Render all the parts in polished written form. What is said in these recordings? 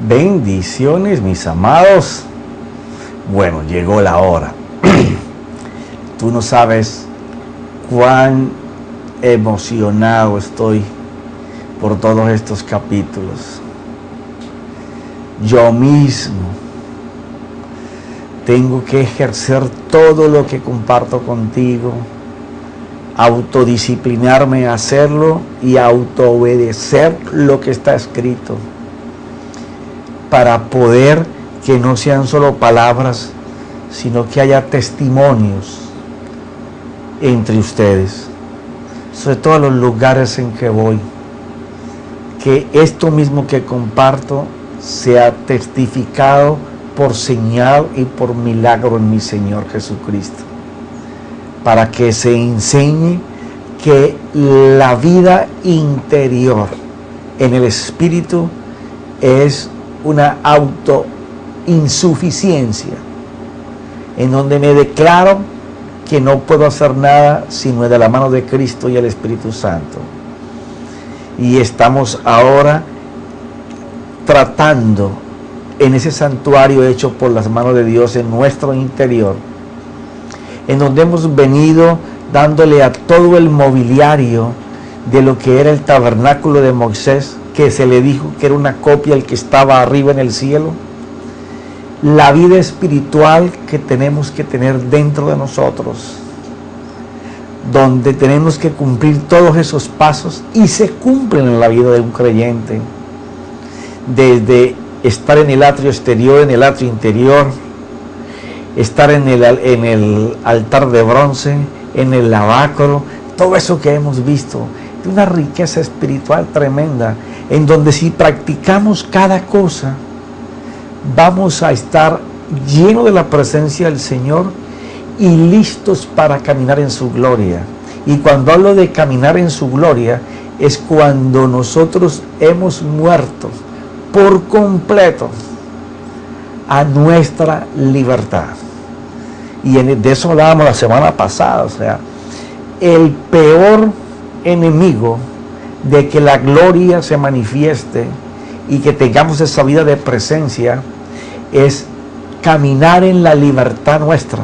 Bendiciones, mis amados. Bueno, llegó la hora. Tú no sabes cuán emocionado estoy por todos estos capítulos. Yo mismo tengo que ejercer todo lo que comparto contigo, autodisciplinarme a hacerlo y autoobedecer lo que está escrito, para poder que no sean solo palabras, sino que haya testimonios entre ustedes, sobre todo en los lugares en que voy, que esto mismo que comparto sea testificado por señal y por milagro en mi Señor Jesucristo, para que se enseñe que la vida interior en el Espíritu es una autoinsuficiencia, en donde me declaro que no puedo hacer nada sino de la mano de Cristo y el Espíritu Santo. Y estamos ahora tratando en ese santuario hecho por las manos de Dios en nuestro interior, en donde hemos venido dándole a todo el mobiliario de lo que era el tabernáculo de Moisés, que se le dijo que era una copia del que estaba arriba en el cielo. La vida espiritual que tenemos que tener dentro de nosotros, donde tenemos que cumplir todos esos pasos, y se cumplen en la vida de un creyente, desde estar en el atrio exterior, en el atrio interior, estar en el altar de bronce, en el lavacro, todo eso que hemos visto, de una riqueza espiritual tremenda, en donde si practicamos cada cosa, vamos a estar llenos de la presencia del Señor y listos para caminar en su gloria. Y cuando hablo de caminar en su gloria, es cuando nosotros hemos muerto por completo a nuestra libertad. Y de eso hablábamos la semana pasada. O sea, el peor enemigo de que la gloria se manifieste y que tengamos esa vida de presencia es caminar en la libertad nuestra.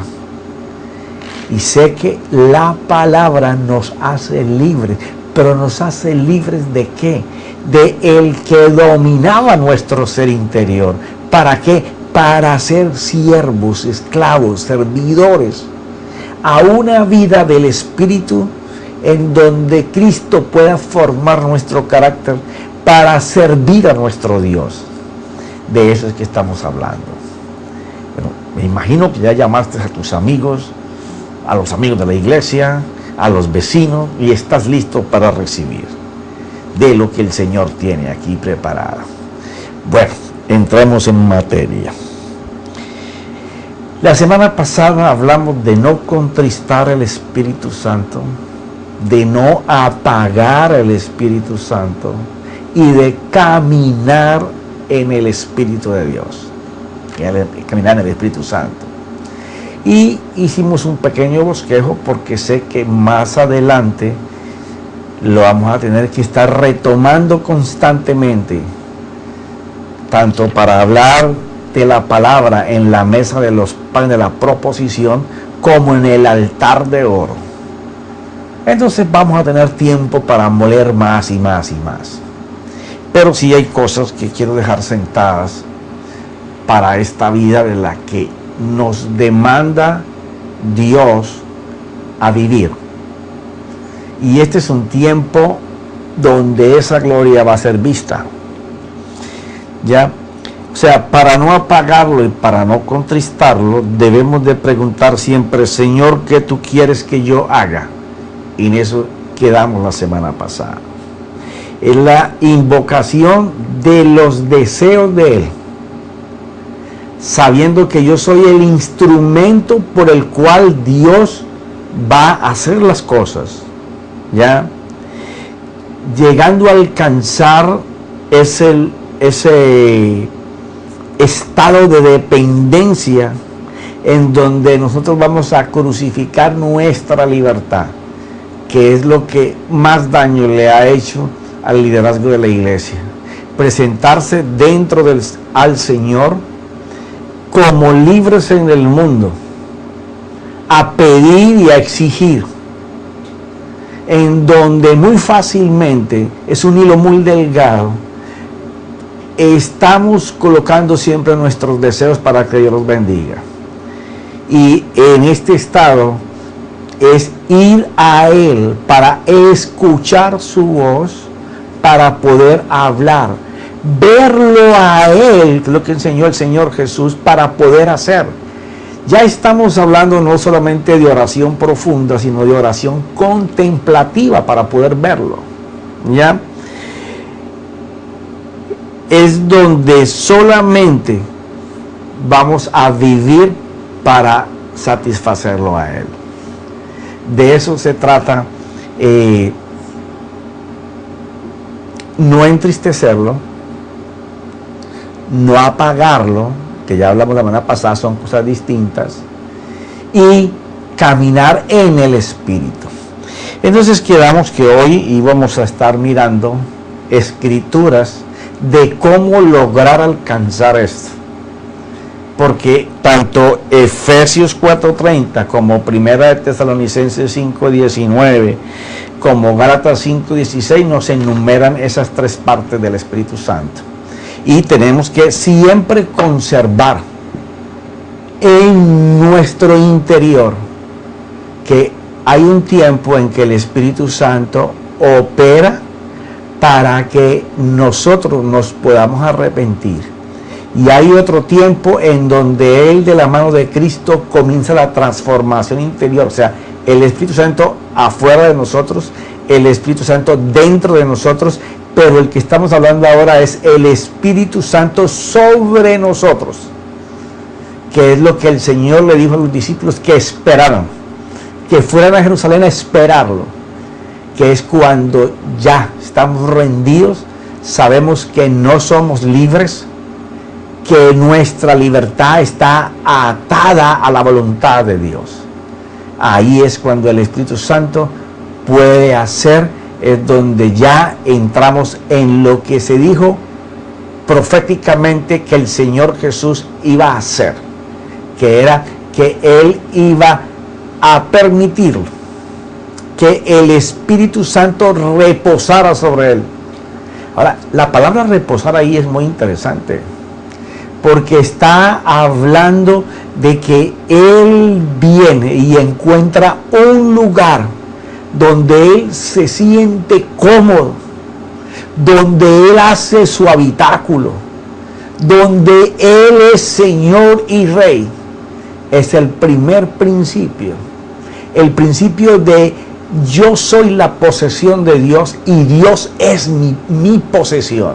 Y sé que la palabra nos hace libres, pero nos hace libres ¿de qué? De el que dominaba nuestro ser interior. ¿Para qué? Para ser siervos, esclavos, servidores a una vida del Espíritu, en donde Cristo pueda formar nuestro carácter para servir a nuestro Dios. De eso es que estamos hablando. Bueno, me imagino que ya llamaste a tus amigos, a los amigos de la iglesia, a los vecinos, y estás listo para recibir de lo que el Señor tiene aquí preparado. Bueno, entremos en materia. La semana pasada hablamos de no contristar el Espíritu Santo, de no apagar el Espíritu Santo y de caminar en el Espíritu de Dios, caminar en el Espíritu Santo. Y hicimos un pequeño bosquejo, porque sé que más adelante lo vamos a tener que estar retomando constantemente, tanto para hablar de la palabra en la mesa de los panes de la proposición, como en el altar de oro. Entonces vamos a tener tiempo para moler más y más y más. Pero sí hay cosas que quiero dejar sentadas para esta vida de la que nos demanda Dios a vivir. Y este es un tiempo donde esa gloria va a ser vista. ¿Ya? O sea, para no apagarlo y para no contristarlo, debemos de preguntar siempre: Señor, ¿qué tú quieres que yo haga? Y en eso quedamos la semana pasada. Es la invocación de los deseos de Él, sabiendo que yo soy el instrumento por el cual Dios va a hacer las cosas, ¿ya? Llegando a alcanzar ese estado de dependencia en donde nosotros vamos a crucificar nuestra libertad, que es lo que más daño le ha hecho al liderazgo de la iglesia. presentarse dentro al Señor como libres en el mundo, a pedir y a exigir, en donde muy fácilmente, es un hilo muy delgado, estamos colocando siempre nuestros deseos para que Dios los bendiga. Y en este estado es ir a Él para escuchar su voz, para poder hablar, verlo a Él, que es lo que enseñó el Señor Jesús, para poder hacer. Ya estamos hablando no solamente de oración profunda, sino de oración contemplativa para poder verlo. ¿Ya? Es donde solamente vamos a vivir para satisfacerlo a Él. De eso se trata, no entristecerlo, no apagarlo, que ya hablamos la semana pasada, son cosas distintas, y caminar en el Espíritu. Entonces quedamos que hoy íbamos a estar mirando escrituras de cómo lograr alcanzar esto, porque tanto Efesios 4:30 como Primera de Tesalonicenses 5:19 como Gálatas 5:16 nos enumeran esas tres partes del Espíritu Santo. Y tenemos que siempre conservar en nuestro interior que hay un tiempo en que el Espíritu Santo opera para que nosotros nos podamos arrepentir. Y hay otro tiempo en donde Él, de la mano de Cristo, comienza la transformación interior. O sea, el Espíritu Santo afuera de nosotros, el Espíritu Santo dentro de nosotros, pero el que estamos hablando ahora es el Espíritu Santo sobre nosotros, que es lo que el Señor le dijo a los discípulos que esperaran, que fueran a Jerusalén a esperarlo, que es cuando ya estamos rendidos, sabemos que no somos libres, que nuestra libertad está atada a la voluntad de Dios. Ahí es cuando el Espíritu Santo puede hacer, es donde ya entramos en lo que se dijo proféticamente que el Señor Jesús iba a hacer, que era que Él iba a permitir que el Espíritu Santo reposara sobre Él. Ahora, la palabra reposar ahí es muy interesante, porque está hablando de que Él viene y encuentra un lugar donde Él se siente cómodo, donde Él hace su habitáculo, donde Él es Señor y Rey. Es el primer principio, el principio de yo soy la posesión de Dios y Dios es mi posesión.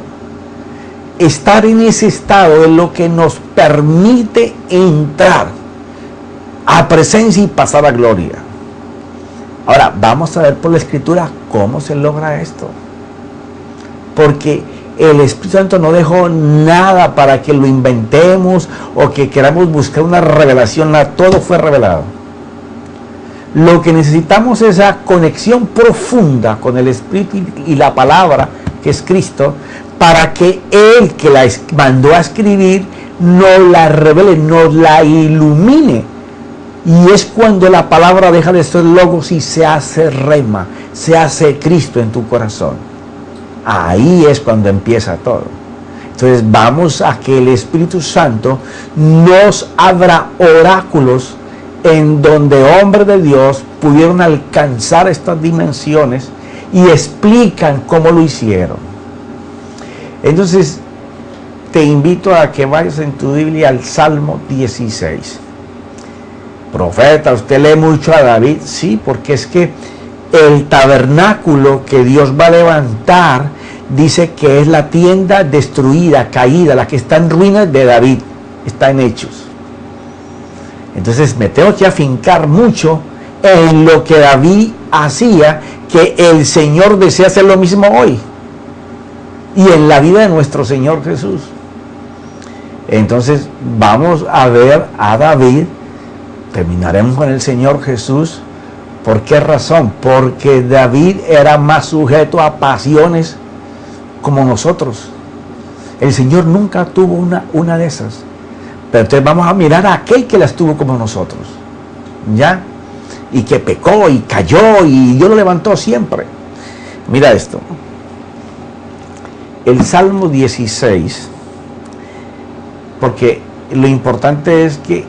Estar en ese estado es lo que nos permite entrar a presencia y pasar a gloria. Ahora, vamos a ver por la Escritura cómo se logra esto. Porque el Espíritu Santo no dejó nada para que lo inventemos o que queramos buscar una revelación. Todo fue revelado. Lo que necesitamos es esa conexión profunda con el Espíritu y la palabra, que es Cristo, para que Él, que la mandó a escribir, nos la revele, nos la ilumine. Y es cuando la palabra deja de ser logos y se hace rema, se hace Cristo en tu corazón. Ahí es cuando empieza todo. Entonces vamos a que el Espíritu Santo nos abra oráculos en donde hombres de Dios pudieron alcanzar estas dimensiones y explican cómo lo hicieron. Entonces te invito a que vayas en tu Biblia al Salmo 16. Profeta, ¿usted lee mucho a David? Sí, porque es que el tabernáculo que Dios va a levantar dice que es la tienda destruida, caída, la que está en ruinas de David, está en Hechos. Entonces me tengo que afincar mucho en lo que David hacía, que el Señor desea hacer lo mismo hoy y en la vida de nuestro Señor Jesús. Entonces vamos a ver a David. Terminaremos con el Señor Jesús. ¿Por qué razón? Porque David era más sujeto a pasiones como nosotros. El Señor nunca tuvo una de esas. Pero entonces vamos a mirar a aquel que las tuvo como nosotros. ¿Ya? Y que pecó y cayó y Dios lo levantó siempre. Mira esto. El Salmo 16, porque lo importante es que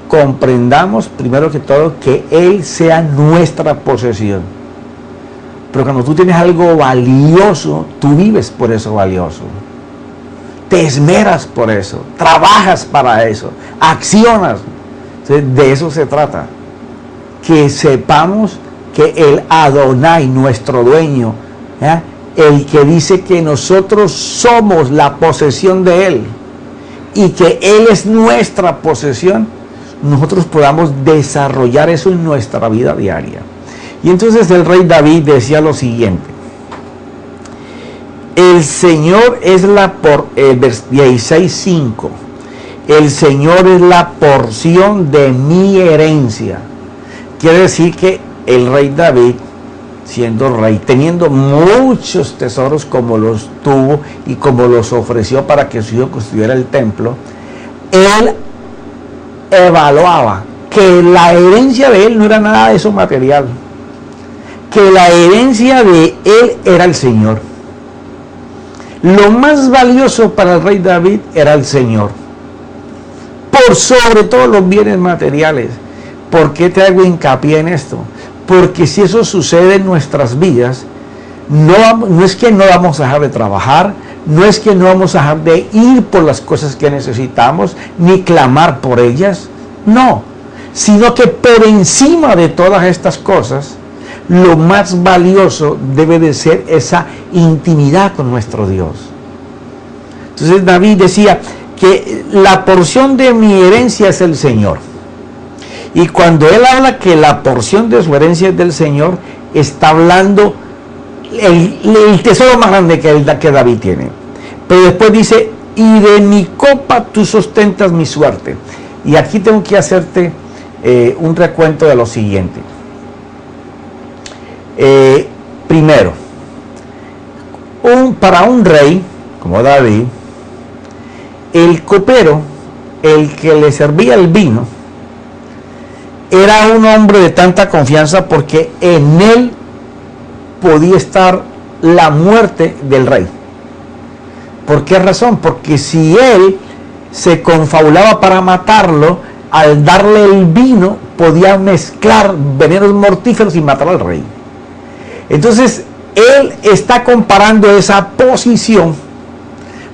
comprendamos primero que todo que Él sea nuestra posesión. Pero cuando tú tienes algo valioso, tú vives por eso valioso. Te esmeras por eso, trabajas para eso, accionas. Entonces, de eso se trata. Que sepamos que el Adonai, nuestro dueño, ¿ya?, el que dice que nosotros somos la posesión de Él y que Él es nuestra posesión, nosotros podamos desarrollar eso en nuestra vida diaria. Y entonces el rey David decía lo siguiente: el Señor es vers 16:5, el Señor es la porción de mi herencia. Quiere decir que el rey David, siendo rey, teniendo muchos tesoros como los tuvo y como los ofreció para que su hijo construyera el templo, él evaluaba que la herencia de él no era nada de eso material, que la herencia de él era el Señor. Lo más valioso para el rey David era el Señor, por sobre todos los bienes materiales. ¿Por qué te hago hincapié en esto? Porque si eso sucede en nuestras vidas, no es que no vamos a dejar de trabajar, no es que no vamos a dejar de ir por las cosas que necesitamos, ni clamar por ellas, no, sino que por encima de todas estas cosas, lo más valioso debe de ser esa intimidad con nuestro Dios. Entonces David decía que la porción de mi herencia es el Señor. Y cuando él habla que la porción de su herencia es del Señor, está hablando el tesoro más grande que David tiene. Pero después dice, y de mi copa tú sustentas mi suerte. Y aquí tengo que hacerte un recuento de lo siguiente. Primero, para un rey como David, el copero, el que le servía el vino, era un hombre de tanta confianza porque en él podía estar la muerte del rey. ¿Por qué razón? Porque si él se confabulaba para matarlo, al darle el vino podía mezclar venenos mortíferos y matar al rey. Entonces él está comparando esa posición,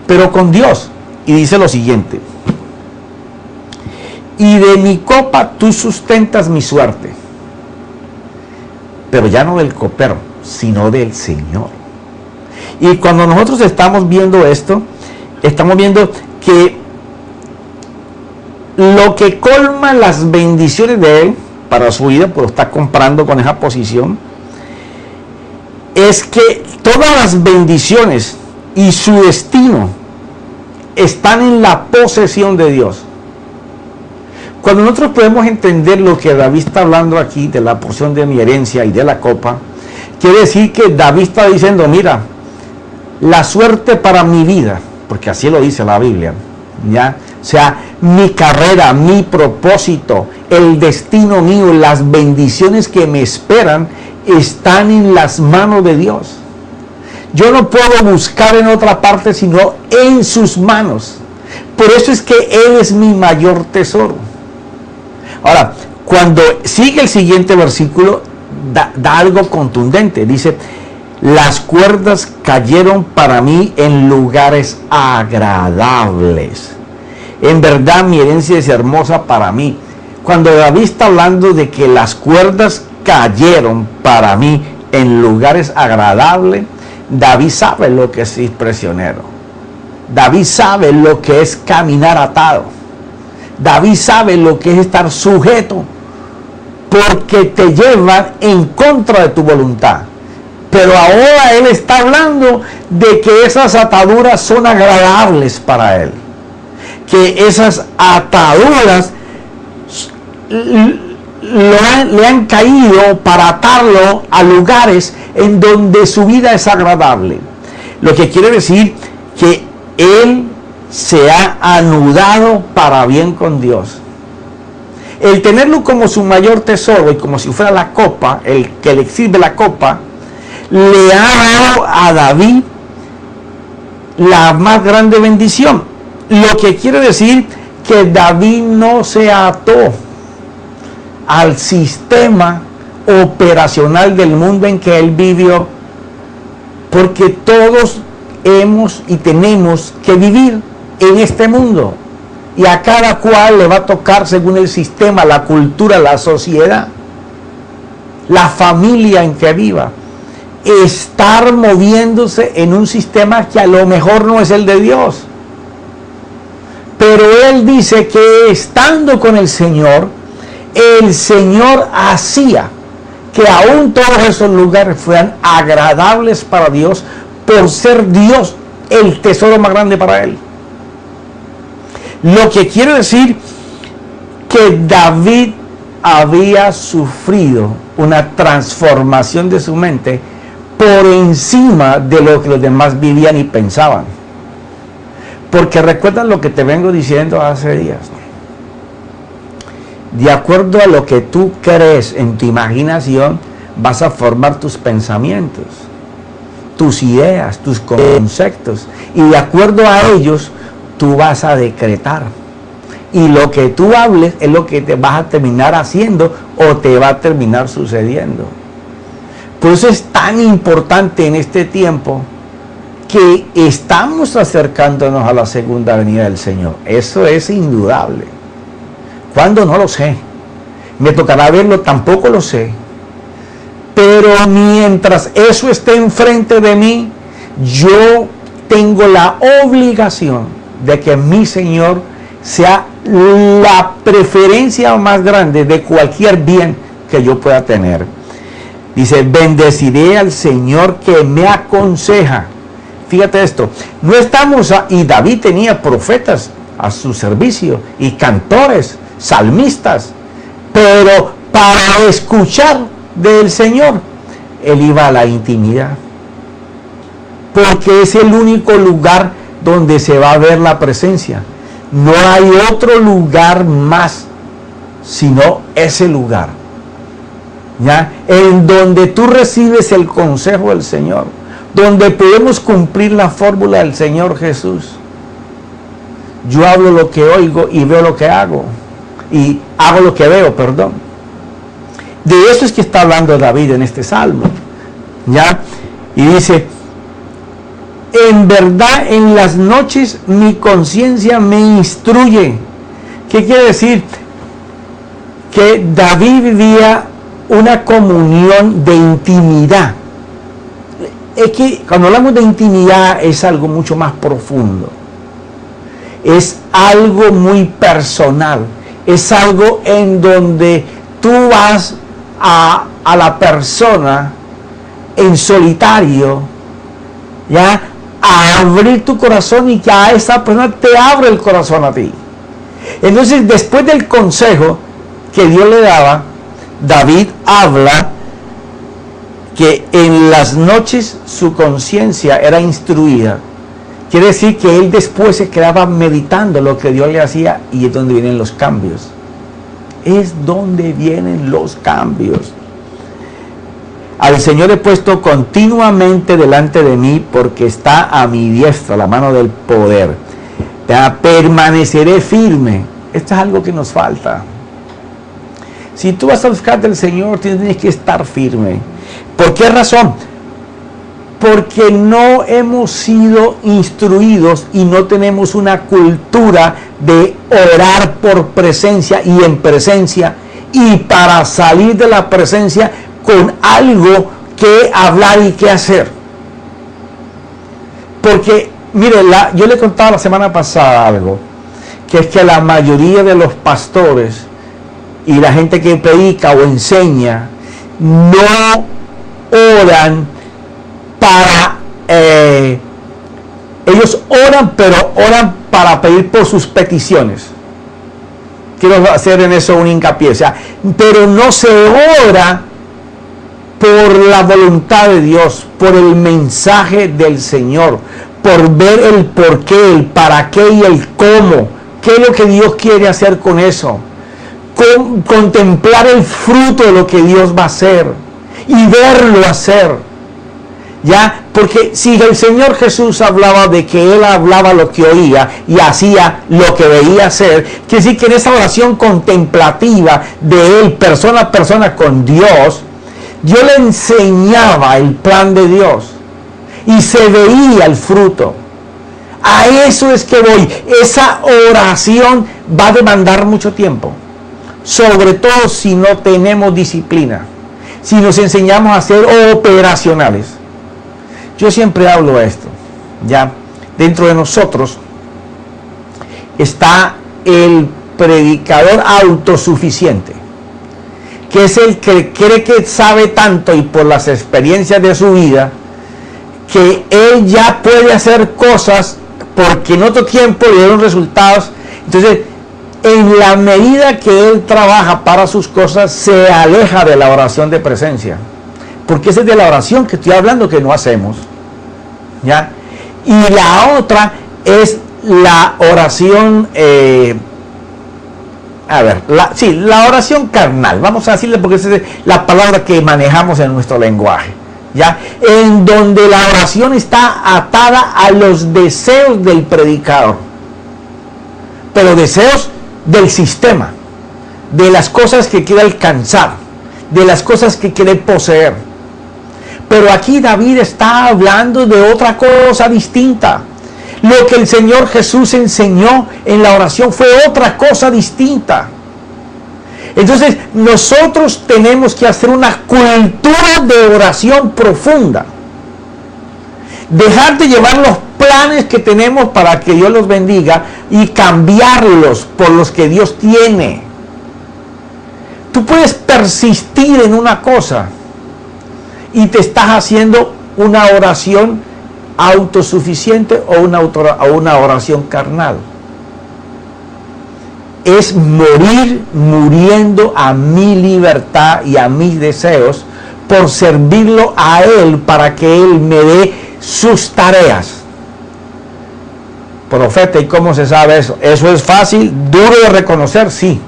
pero con Dios, y dice lo siguiente: y de mi copa tú sustentas mi suerte. Pero ya no del copero, sino del Señor. Y cuando nosotros estamos viendo esto, estamos viendo que lo que colma las bendiciones de Él para su vida, pues lo está comparando con esa posición, es que todas las bendiciones y su destino están en la posesión de Dios. Cuando nosotros podemos entender lo que David está hablando aquí de la porción de mi herencia y de la copa, quiere decir que David está diciendo, mira, la suerte para mi vida, porque así lo dice la Biblia, ¿ya? O sea, mi carrera, mi propósito, el destino mío, las bendiciones que me esperan están en las manos de Dios. Yo no puedo buscar en otra parte sino en sus manos. Por eso es que Él es mi mayor tesoro. Ahora, cuando sigue el siguiente versículo, da algo contundente. Dice, las cuerdas cayeron para mí en lugares agradables. En verdad mi herencia es hermosa para mí. Cuando David está hablando de que las cuerdas cayeron para mí en lugares agradables, David sabe lo que es ir prisionero. David sabe lo que es caminar atado. David sabe lo que es estar sujeto, porque te llevan en contra de tu voluntad. Pero ahora él está hablando de que esas ataduras son agradables para él. Que esas ataduras le han caído para atarlo a lugares en donde su vida es agradable. Lo que quiere decir que él se ha anudado para bien con Dios. El tenerlo como su mayor tesoro y como si fuera la copa, el que le sirve la copa, le ha dado a David la más grande bendición. Lo que quiere decir que David no se ató al sistema operacional del mundo en que él vivió, porque todos hemos y tenemos que vivir en este mundo, y a cada cual le va a tocar según el sistema, la cultura, la sociedad, la familia en que viva, estar moviéndose en un sistema que a lo mejor no es el de Dios. Pero él dice que estando con el Señor hacía que aún todos esos lugares fueran agradables para Dios, por ser Dios el tesoro más grande para él. Lo que quiere decir que David había sufrido una transformación de su mente por encima de lo que los demás vivían y pensaban. Porque recuerdan lo que te vengo diciendo hace días. De acuerdo a lo que tú crees en tu imaginación, vas a formar tus pensamientos, tus ideas, tus conceptos. Y de acuerdo a ellos, tú vas a decretar. Y lo que tú hables es lo que te vas a terminar haciendo o te va a terminar sucediendo. Por eso es tan importante en este tiempo que estamos acercándonos a la segunda venida del Señor. Eso es indudable. ¿Cuándo? No lo sé. Me tocará verlo, tampoco lo sé. Pero mientras eso esté enfrente de mí, yo tengo la obligación de que mi Señor sea la preferencia más grande de cualquier bien que yo pueda tener. Dice, bendeciré al Señor que me aconseja. Fíjate esto, no estamos, y David tenía profetas a su servicio y cantores, salmistas, pero para escuchar del Señor, él iba a la intimidad, porque es el único lugar donde se va a ver la presencia. No hay otro lugar más, sino ese lugar, ¿ya? En donde tú recibes el consejo del Señor, donde podemos cumplir la fórmula del Señor Jesús. Yo hablo lo que oigo y veo lo que hago, y hago lo que veo, perdón. De eso es que está hablando David en este salmo, ¿ya? Y dice, en verdad en las noches mi conciencia me instruye. ¿Qué quiere decir? Que David vivía una comunión de intimidad. Es que cuando hablamos de intimidad es algo mucho más profundo. Es algo muy personal. Es algo en donde tú vas a la persona en solitario, ¿ya? A abrir tu corazón, y que a esa persona te abre el corazón a ti. Entonces, después del consejo que Dios le daba, David habla que en las noches su conciencia era instruida. Quiere decir que él después se quedaba meditando lo que Dios le hacía, y es donde vienen los cambios. Es donde vienen los cambios. Al Señor he puesto continuamente delante de mí, porque está a mi diestra la mano del poder. Permaneceré firme. Esto es algo que nos falta. Si tú vas a buscar del Señor, tienes que estar firme. ¿Por qué razón? Porque no hemos sido instruidos y no tenemos una cultura de orar por presencia y en presencia, y para salir de la presencia con algo que hablar y que hacer. Porque, mire, yo le contaba la semana pasada algo, que es que la mayoría de los pastores y la gente que predica o enseña no oran para ellos oran, pero oran para pedir por sus peticiones. Quiero hacer en eso un hincapié, o sea, pero no se ora por la voluntad de Dios, por el mensaje del Señor, por ver el por qué, el para qué y el cómo. ¿Qué es lo que Dios quiere hacer con eso? Contemplar el fruto de lo que Dios va a hacer y verlo hacer. ¿Ya? Porque si el Señor Jesús hablaba de que Él hablaba lo que oía y hacía lo que veía hacer, quiere decir que en esa oración contemplativa de Él, persona a persona con Dios, yo le enseñaba el plan de Dios y se veía el fruto. A eso es que voy. Esa oración va a demandar mucho tiempo, sobre todo si no tenemos disciplina, si nos enseñamos a ser operacionales. Yo siempre hablo de esto, ya dentro de nosotros está el predicador autosuficiente, que es el que cree que sabe tanto y por las experiencias de su vida, que él ya puede hacer cosas porque en otro tiempo le dieron resultados. Entonces, en la medida que él trabaja para sus cosas, se aleja de la oración de presencia. Porque esa es de la oración que estoy hablando que no hacemos, ¿ya? Y la otra es la oración, la oración carnal, vamos a decirle, porque esa es la palabra que manejamos en nuestro lenguaje, ¿ya? En donde la oración está atada a los deseos del predicador, pero deseos del sistema, de las cosas que quiere alcanzar, de las cosas que quiere poseer. Pero aquí David está hablando de otra cosa distinta. Lo que el Señor Jesús enseñó en la oración fue otra cosa distinta. Entonces nosotros tenemos que hacer una cultura de oración profunda. Dejar de llevar los planes que tenemos para que Dios los bendiga y cambiarlos por los que Dios tiene. Tú puedes persistir en una cosa y te estás haciendo una oración autosuficiente o una oración carnal. Es muriendo a mi libertad y a mis deseos por servirlo a Él para que Él me dé sus tareas. Profeta, ¿y cómo se sabe eso? Eso es fácil, duro de reconocer, sí.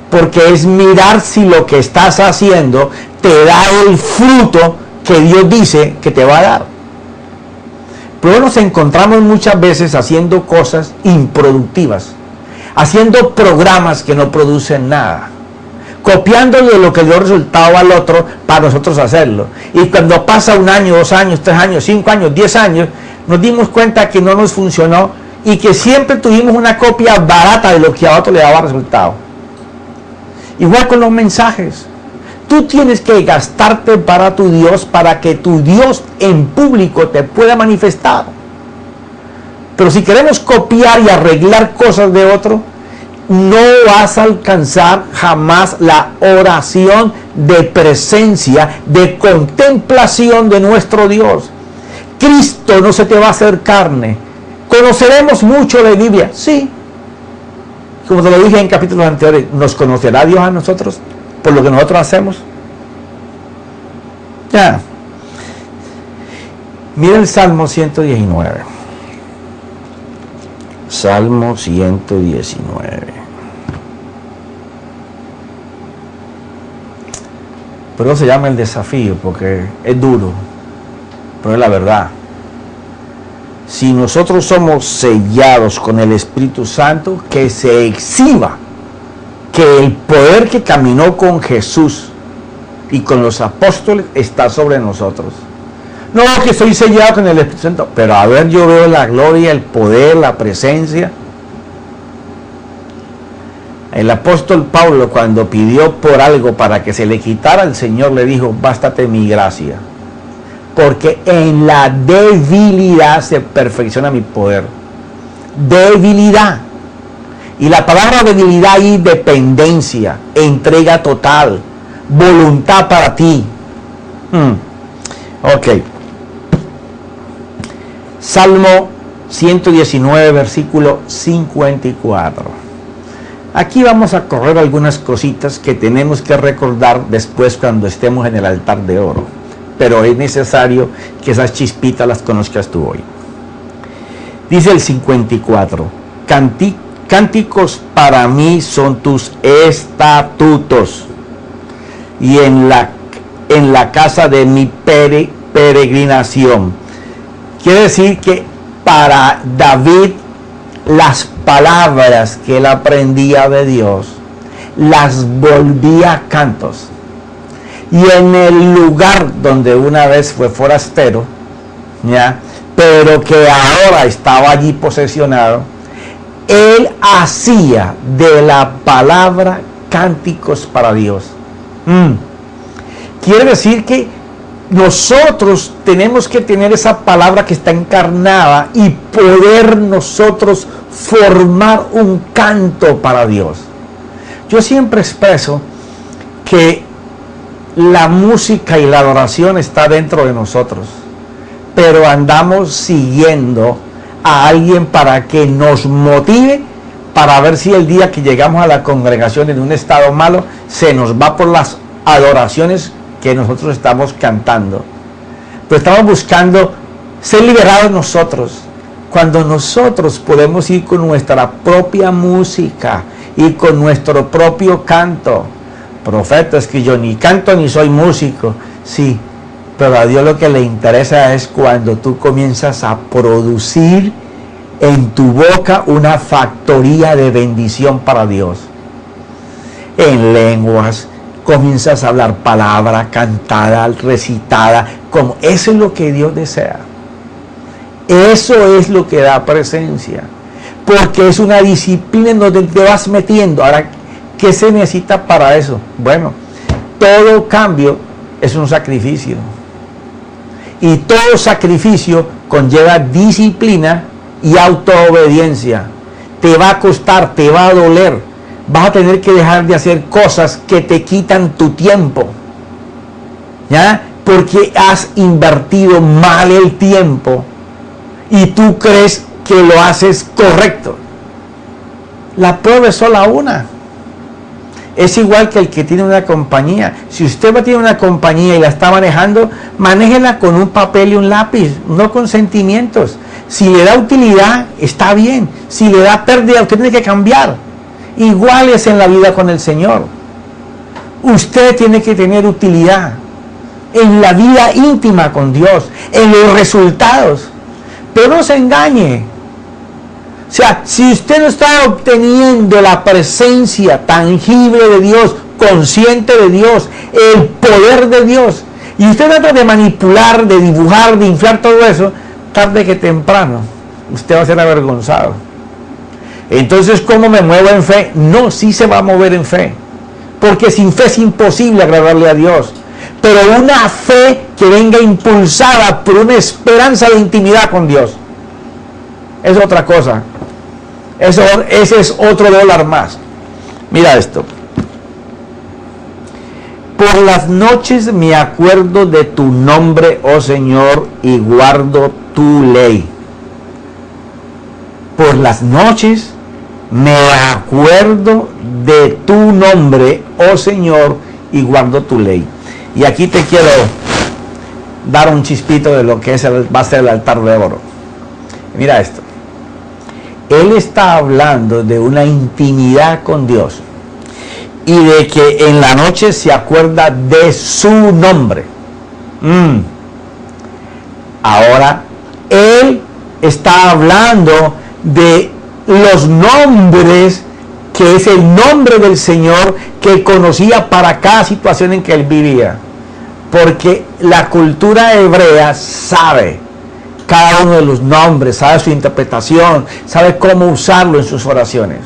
Porque es mirar si lo que estás haciendo te da el fruto que Dios dice que te va a dar. Pero nos encontramos muchas veces haciendo cosas improductivas, haciendo programas que no producen nada, copiándole lo que dio resultado al otro para nosotros hacerlo. Y cuando pasa 1 año, 2 años, 3 años, 5 años, 10 años, nos dimos cuenta que no nos funcionó y que siempre tuvimos una copia barata de lo que a otro le daba resultado. Igual con los mensajes. Tú tienes que gastarte para tu Dios, para que tu Dios en público te pueda manifestar. Pero si queremos copiar y arreglar cosas de otro, no vas a alcanzar jamás la oración de presencia, de contemplación de nuestro Dios. Cristo no se te va a hacer carne. ¿Conoceremos mucho de Biblia? Sí. Como te lo dije en capítulos anteriores, ¿nos conocerá Dios a nosotros por lo que nosotros hacemos? Ya. Mira el Salmo 119. Salmo 119. Pero se llama el desafío porque es duro, pero es la verdad. Si nosotros somos sellados con el Espíritu Santo, que se exhiba que el poder que caminó con Jesús y con los apóstoles está sobre nosotros. No, que soy sellado con el Espíritu Santo, pero a ver, yo veo la gloria, el poder, la presencia. El apóstol Pablo, cuando pidió por algo para que se le quitara, el Señor le dijo: bástate mi gracia, porque en la debilidad se perfecciona mi poder. Debilidad. Y la palabra debilidad y dependencia, entrega total, voluntad para ti. Ok. Salmo 119, versículo 54. Aquí vamos a correr algunas cositas que tenemos que recordar después cuando estemos en el altar de oro. pero es necesario que esas chispitas las conozcas tú hoy. Dice el 54, cánticos para mí son tus estatutos, y en la casa de mi peregrinación. Quiere decir que para David las palabras que él aprendía de Dios las volvía cantos. Y en el lugar donde una vez fue forastero, ¿ya?, pero que ahora estaba allí posesionado, él hacía de la palabra cánticos para Dios. Quiere decir que nosotros tenemos que tener esa palabra que está encarnada y poder nosotros formar un canto para Dios. Yo siempre expreso que la música y la adoración está dentro de nosotros, pero andamos siguiendo a alguien para que nos motive, para ver si el día que llegamos a la congregación en un estado malo, se nos va por las adoraciones que nosotros estamos cantando. Pero estamos buscando ser liberados nosotros, cuando nosotros podemos ir con nuestra propia música y con nuestro propio canto. Profeta, es que yo ni canto ni soy músico. Sí, pero a Dios lo que le interesa es cuando tú comienzas a producir en tu boca una factoría de bendición para Dios. En lenguas, comienzas a hablar palabra cantada, recitada, como eso es lo que Dios desea. Eso es lo que da presencia, porque es una disciplina en donde te vas metiendo. Ahora, ¿qué se necesita para eso? Bueno, todo cambio es un sacrificio, y todo sacrificio conlleva disciplina y autoobediencia. Te va a costar, te va a doler, vas a tener que dejar de hacer cosas que te quitan tu tiempo, ¿ya? Porque has invertido mal el tiempo y tú crees que lo haces correcto. La prueba es sola una. Es igual que el que tiene una compañía. Si usted va a tener una compañía y la está manejando, manéjela con un papel y un lápiz, no con sentimientos. Si le da utilidad, está bien. Si le da pérdida, usted tiene que cambiar. Igual es en la vida con el Señor. Usted tiene que tener utilidad en la vida íntima con Dios, en los resultados. Pero no se engañe. O sea, si usted no está obteniendo la presencia tangible de Dios, consciente de Dios, el poder de Dios, y usted trata de manipular, de dibujar, de inflar todo eso, tarde que temprano, usted va a ser avergonzado. Entonces, ¿cómo me muevo en fe? No, sí se va a mover en fe, porque sin fe es imposible agradarle a Dios. Pero una fe que venga impulsada por una esperanza de intimidad con Dios es otra cosa. Ese es otro dólar más. Mira esto. Por las noches me acuerdo de tu nombre, oh Señor, y guardo tu ley. Por las noches me acuerdo de tu nombre, oh Señor, y guardo tu ley. Y aquí te quiero dar un chispito de lo que va a ser el altar de oro. Mira esto. Él está hablando de una intimidad con Dios y de que en la noche se acuerda de su nombre. Ahora, él está hablando de los nombres, que es el nombre del Señor que conocía para cada situación en que él vivía. Porque la cultura hebrea sabe cada uno de los nombres, sabe su interpretación, sabe cómo usarlo en sus oraciones.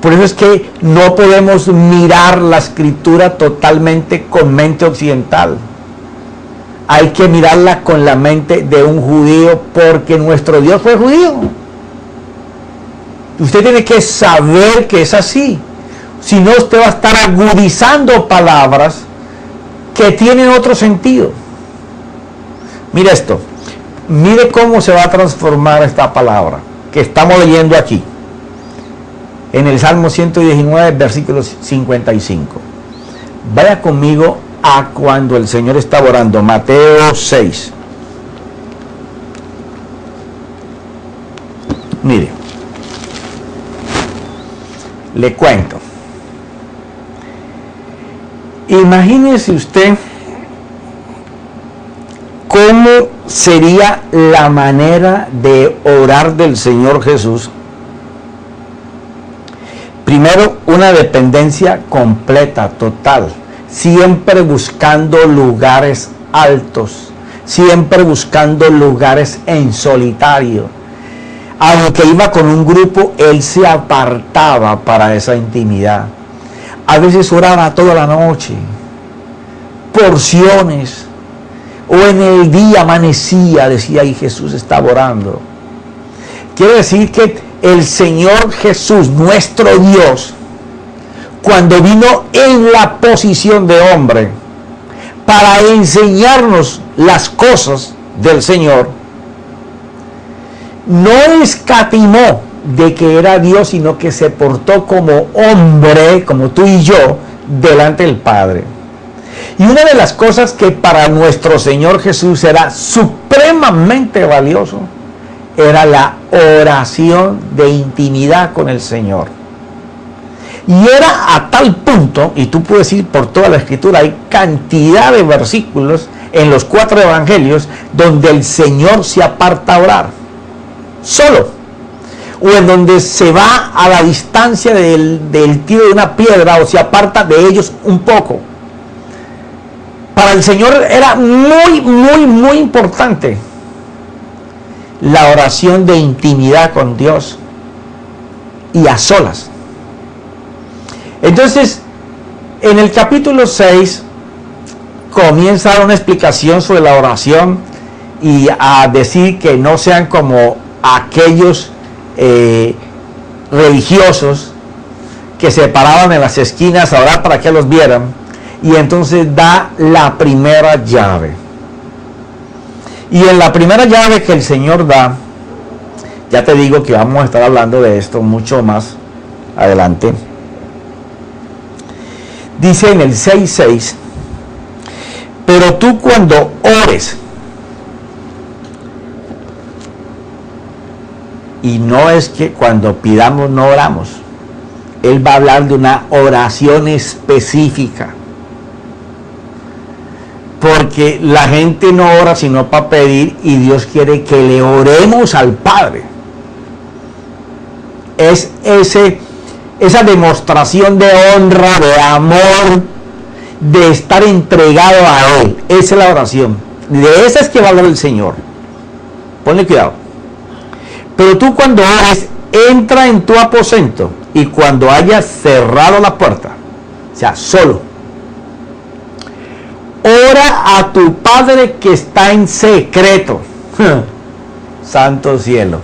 Por eso es que no podemos mirar la escritura totalmente con mente occidental. Hay que mirarla con la mente de un judío, porque nuestro Dios fue judío. Usted tiene que saber que es así. Si no, usted va a estar agudizando palabras que tienen otro sentido. Mire esto. Mire cómo se va a transformar esta palabra que estamos leyendo aquí. En el Salmo 119, versículo 55. Vaya conmigo a cuando el Señor estaba orando. Mateo 6. Mire, le cuento. Imagínese usted cómo sería la manera de orar del Señor Jesús. Primero, una dependencia completa, total, siempre buscando lugares altos, siempre buscando lugares en solitario. Aunque iba con un grupo, él se apartaba para esa intimidad. A veces oraba toda la noche, porciones, o en el día amanecía, decía, y Jesús estaba orando. Quiere decir que el Señor Jesús, nuestro Dios, cuando vino en la posición de hombre para enseñarnos las cosas del Señor, no escatimó de que era Dios, sino que se portó como hombre, como tú y yo, delante del Padre. Y una de las cosas que para nuestro Señor Jesús era supremamente valioso, era la oración de intimidad con el Señor. Y era a tal punto, y tú puedes ir por toda la Escritura, hay cantidad de versículos en los 4 evangelios donde el Señor se aparta a orar, solo, o en donde se va a la distancia del tiro de una piedra, o se aparta de ellos un poco. Para el Señor era muy importante la oración de intimidad con Dios y a solas. Entonces, en el capítulo 6 comienza a dar una explicación sobre la oración y a decir que no sean como aquellos religiosos que se paraban en las esquinas a orar para que los vieran. Y entonces da la primera llave. Y en la primera llave que el Señor da, ya te digo que vamos a estar hablando de esto mucho más adelante. Dice en el 6:6, pero tú cuando ores, y no es que cuando pidamos no oramos, Él va a hablar de una oración específica. Porque la gente no ora sino para pedir, y Dios quiere que le oremos al Padre. Es esa demostración de honra, de amor, de estar entregado a Él. Esa es la oración. De esa es que va a hablar el Señor. Ponle cuidado. Pero tú cuando ores, entra en tu aposento, y cuando hayas cerrado la puerta, o sea, solo, ora a tu Padre que está en secreto. Santo cielo.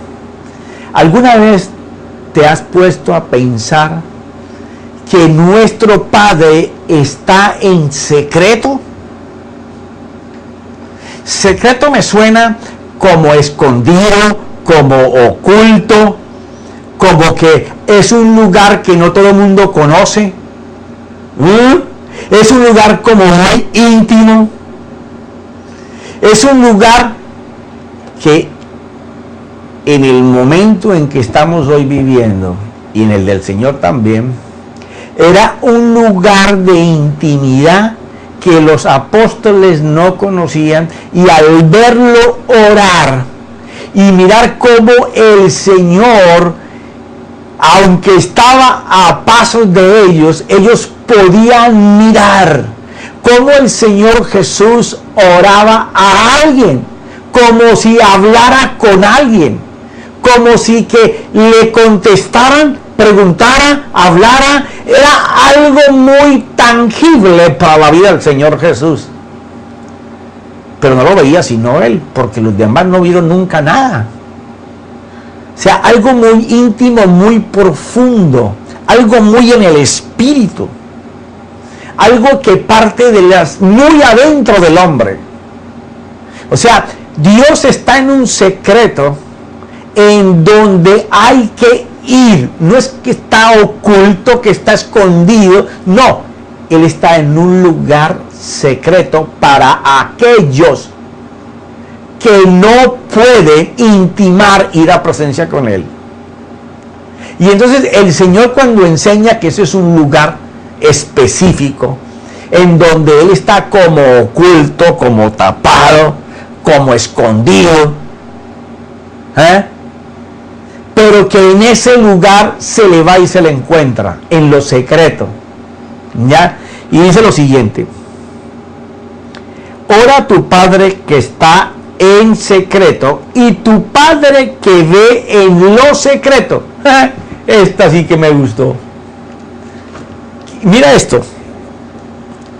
¿Alguna vez te has puesto a pensar que nuestro Padre está en secreto? Secreto me suena como escondido, como oculto, como que es un lugar que no todo el mundo conoce. Es un lugar como muy íntimo. Es un lugar que en el momento en que estamos hoy viviendo, y en el del Señor también, era un lugar de intimidad que los apóstoles no conocían, y al verlo orar y mirar cómo el Señor, aunque estaba a pasos de ellos, ellos podían mirar cómo el Señor Jesús oraba a alguien, como si hablara con alguien, como si que le contestaran, preguntara, hablara. Era algo muy tangible para la vida del Señor Jesús. Pero no lo veía sino Él, porque los demás no vieron nunca nada. O sea, algo muy íntimo, muy profundo, algo muy en el espíritu, algo que parte de las muy adentro del hombre. O sea, Dios está en un secreto en donde hay que ir. No es que está oculto, que está escondido. No, Él está en un lugar secreto para aquellos que no pueden intimar ir a presencia con Él. Y entonces el Señor, cuando enseña que eso es un lugar específico, en donde Él está como oculto, como tapado, como escondido, pero que en ese lugar se le va y se le encuentra, en lo secreto, ¿ya? Y dice lo siguiente: ora a tu Padre que está en secreto, y tu Padre que ve en lo secreto. Esta sí que me gustó. Mira esto.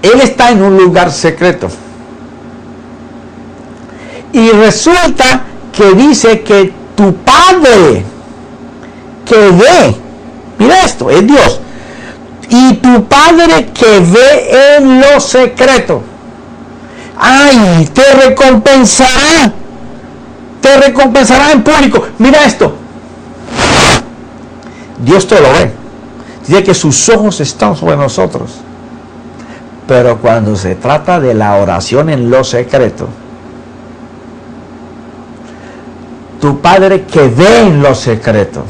Él está en un lugar secreto. Y resulta que dice que tu Padre que ve, mira esto, es Dios, y tu Padre que ve en lo secreto, ¡ay! Te recompensará en público. Mira esto, Dios te lo ve, dice que sus ojos están sobre nosotros, pero cuando se trata de la oración en lo secreto, tu Padre que ve en lo secreto,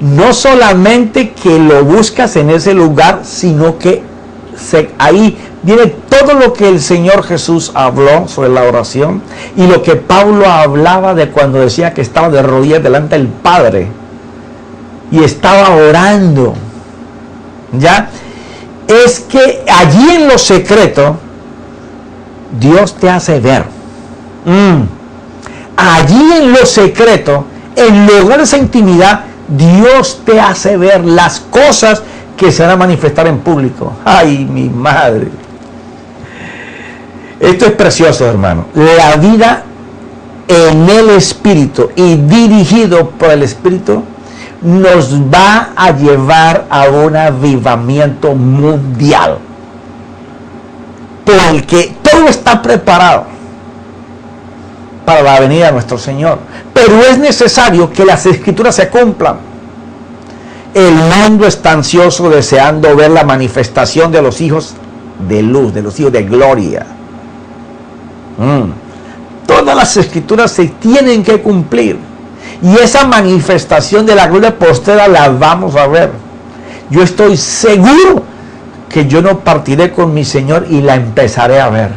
no solamente que lo buscas en ese lugar, sino que ahí viene todo lo que el Señor Jesús habló sobre la oración y lo que Pablo hablaba de cuando decía que estaba de rodillas delante del Padre y estaba orando. ¿Ya? Es que allí en lo secreto Dios te hace ver. Allí en lo secreto, en lugar de esa intimidad, Dios te hace ver las cosas que se van a manifestar en público. ¡Ay, mi madre! Esto es precioso, hermano. La vida en el Espíritu y dirigido por el Espíritu nos va a llevar a un avivamiento mundial, porque todo está preparado para la venida de nuestro Señor, pero es necesario que las Escrituras se cumplan. El mundo está ansioso, deseando ver la manifestación de los hijos de luz, de los hijos de gloria. Todas las Escrituras se tienen que cumplir, y esa manifestación de la gloria postrera la vamos a ver. Yo estoy seguro que yo no partiré con mi Señor y la empezaré a ver.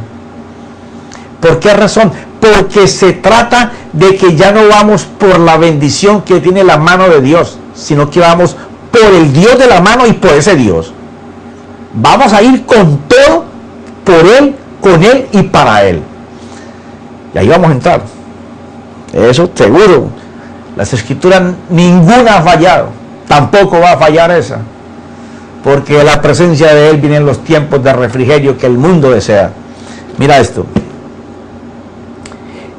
¿Por qué razón? Porque se trata de que ya no vamos por la bendición que tiene la mano de Dios, sino que vamos por el Dios de la mano y por ese Dios. Vamos a ir con todo, por Él, con Él y para Él. Y ahí vamos a entrar. Eso seguro. Las Escrituras ninguna ha fallado. Tampoco va a fallar esa. Porque la presencia de Él viene en los tiempos de refrigerio que el mundo desea. Mira esto.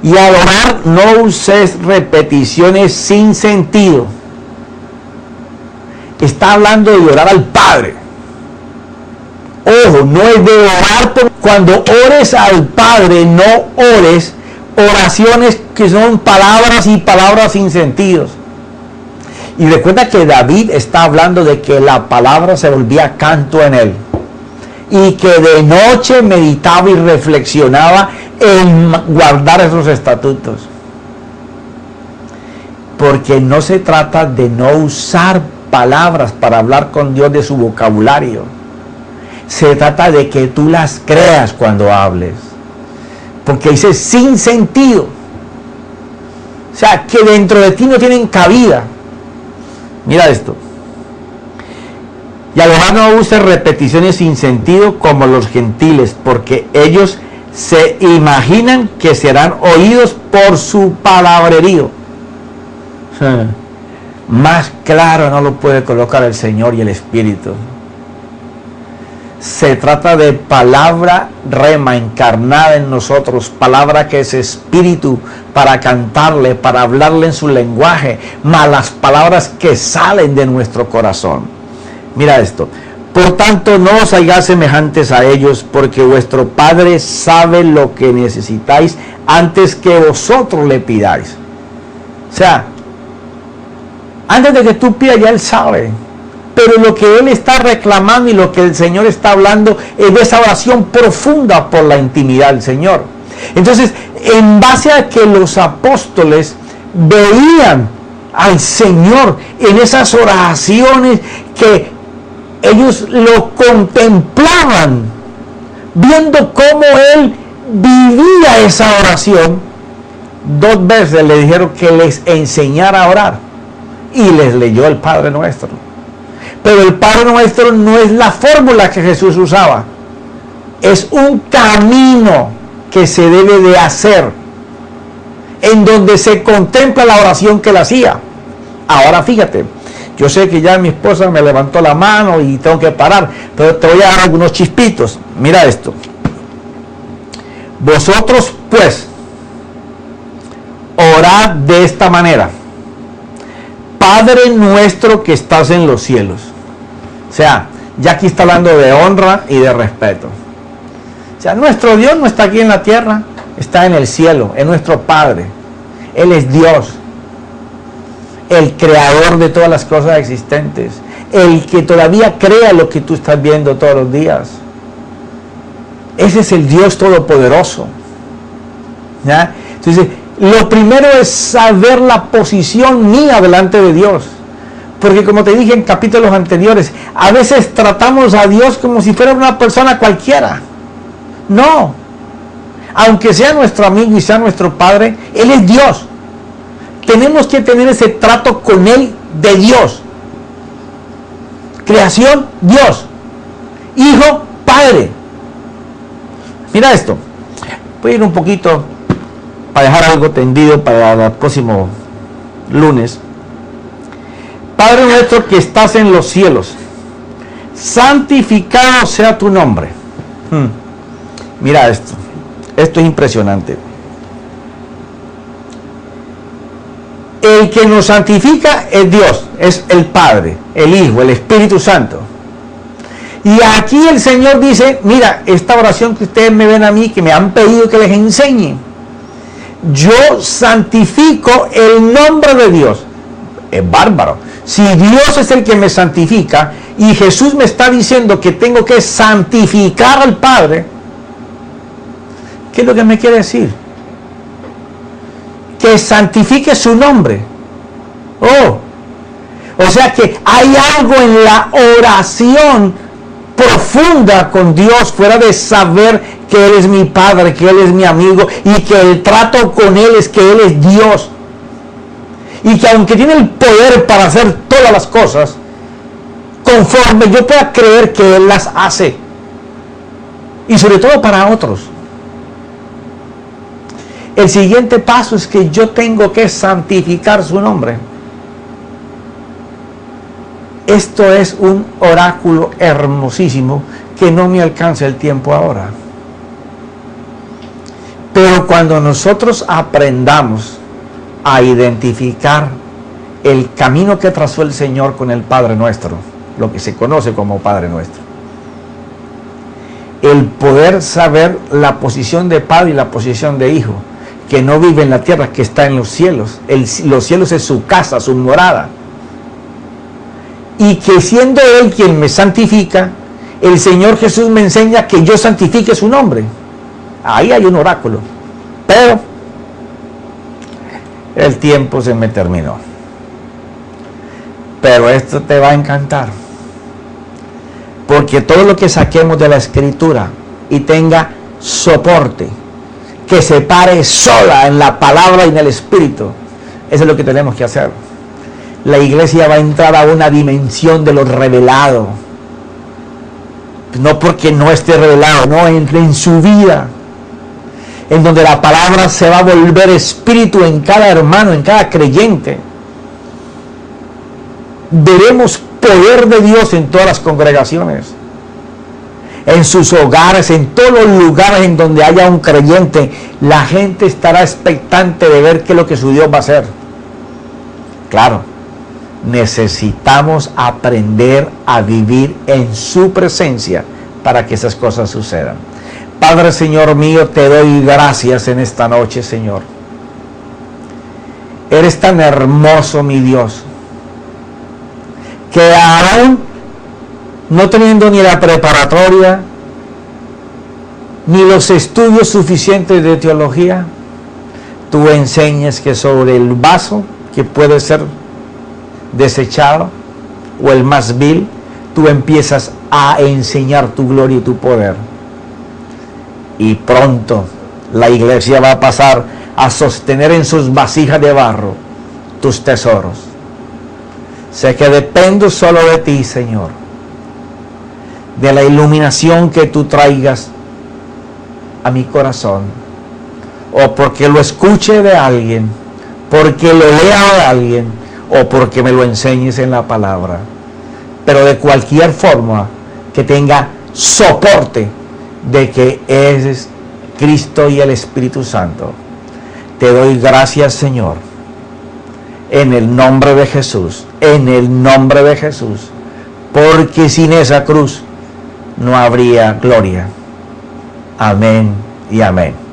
Y al orar no uses repeticiones sin sentido. Está hablando de orar al Padre. Ojo, no es de orar cuando ores al Padre, no ores oraciones que son palabras y palabras sin sentidos. Y recuerda que David está hablando de que la palabra se volvía canto en él, y que de noche meditaba y reflexionaba en guardar esos estatutos. Porque no se trata de no usar palabras para hablar con Dios de su vocabulario. Se trata de que tú las creas cuando hables. Porque dice sin sentido. O sea, que dentro de ti no tienen cabida. Mira esto. Y además no uses repeticiones sin sentido como los gentiles, porque ellos se imaginan que serán oídos por su palabrerío. Más claro no lo puede colocar el Señor y el Espíritu. Se trata de palabra rema encarnada en nosotros, palabra que es espíritu para cantarle, para hablarle en su lenguaje, más las palabras que salen de nuestro corazón. Mira esto. Por tanto, no os hagáis semejantes a ellos, porque vuestro Padre sabe lo que necesitáis antes que vosotros le pidáis. O sea, antes de que tú pidas, ya Él sabe. pero lo que él está reclamando y lo que el Señor está hablando es de esa oración profunda por la intimidad del Señor. Entonces, en base a que los apóstoles veían al Señor en esas oraciones, que ellos lo contemplaban, viendo cómo Él vivía esa oración, 2 veces le dijeron que les enseñara a orar y les leyó el Padre Nuestro. Pero el Padre Nuestro no es la fórmula que Jesús usaba, es un camino que se debe de hacer, en donde se contempla la oración que él hacía. Ahora fíjate, yo sé que ya mi esposa me levantó la mano y tengo que parar, pero te voy a dar algunos chispitos. Mira esto. Vosotros pues, orad de esta manera: Padre nuestro que estás en los cielos. O sea, ya aquí está hablando de honra y de respeto. O sea, nuestro Dios no está aquí en la tierra, está en el cielo, es nuestro Padre. Él es Dios, el creador de todas las cosas existentes, el que todavía crea lo que tú estás viendo todos los días. Ese es el Dios todopoderoso. ¿Ya? Entonces, lo primero es saber la posición mía delante de Dios. Porque como te dije en capítulos anteriores, a veces tratamos a Dios como si fuera una persona cualquiera. No. Aunque sea nuestro amigo y sea nuestro Padre, Él es Dios. Tenemos que tener ese trato con Él de Dios. Creación, Dios. Hijo, Padre. Mira esto. Voy a ir un poquito para dejar algo tendido para el próximo lunes. Padre nuestro que estás en los cielos, santificado sea tu nombre. Mira esto. Esto es impresionante. El que nos santifica es Dios, es el Padre, el Hijo, el Espíritu Santo. Y aquí el Señor dice, mira, esta oración que ustedes me ven a mí, que me han pedido que les enseñe, yo santifico el nombre de Dios. Es bárbaro. Si Dios es el que me santifica y Jesús me está diciendo que tengo que santificar al Padre, ¿qué es lo que me quiere decir? Que santifique su nombre. O sea que hay algo en la oración profunda con Dios, fuera de saber que Él es mi Padre, que Él es mi amigo y que el trato con Él es que Él es Dios. Y que aunque tiene el poder para hacer todas las cosas, conforme yo pueda creer que Él las hace. Y sobre todo para otros. El siguiente paso es que yo tengo que santificar su nombre. Esto es un oráculo hermosísimo que no me alcanza el tiempo ahora. Pero cuando nosotros aprendamos a identificar el camino que trazó el Señor con el Padre Nuestro, lo que se conoce como Padre Nuestro, el poder saber la posición de Padre y la posición de Hijo, que no vive en la tierra, que está en los cielos. Los cielos es su casa, su morada. Y que siendo Él quien me santifica, el Señor Jesús me enseña que yo santifique su nombre. Ahí hay un oráculo. Pero el tiempo se me terminó. Pero esto te va a encantar. Porque todo lo que saquemos de la Escritura y tenga soporte, que se pare sola en la palabra y en el Espíritu, eso es lo que tenemos que hacer. La iglesia va a entrar a una dimensión de lo revelado. No porque no esté revelado, no, en su vida. En donde la palabra se va a volver espíritu en cada hermano, en cada creyente. Veremos poder de Dios en todas las congregaciones. En sus hogares, en todos los lugares en donde haya un creyente, la gente estará expectante de ver qué es lo que su Dios va a hacer. Claro, necesitamos aprender a vivir en su presencia para que esas cosas sucedan. Padre, Señor mío, te doy gracias en esta noche, Señor. Eres tan hermoso, mi Dios, que aún no teniendo ni la preparatoria, ni los estudios suficientes de teología, tú enseñas que sobre el vaso que puede ser desechado o el más vil, tú empiezas a enseñar tu gloria y tu poder. Y pronto la iglesia va a pasar a sostener en sus vasijas de barro tus tesoros. Sé que dependo solo de ti, Señor, de la iluminación que tú traigas a mi corazón, o porque lo escuche de alguien, porque lo lea de alguien, o porque me lo enseñes en la palabra. Pero de cualquier forma, que tenga soporte de que es Cristo y el Espíritu Santo. Te doy gracias, Señor, en el nombre de Jesús, en el nombre de Jesús, porque sin esa cruz no habría gloria. Amén y amén.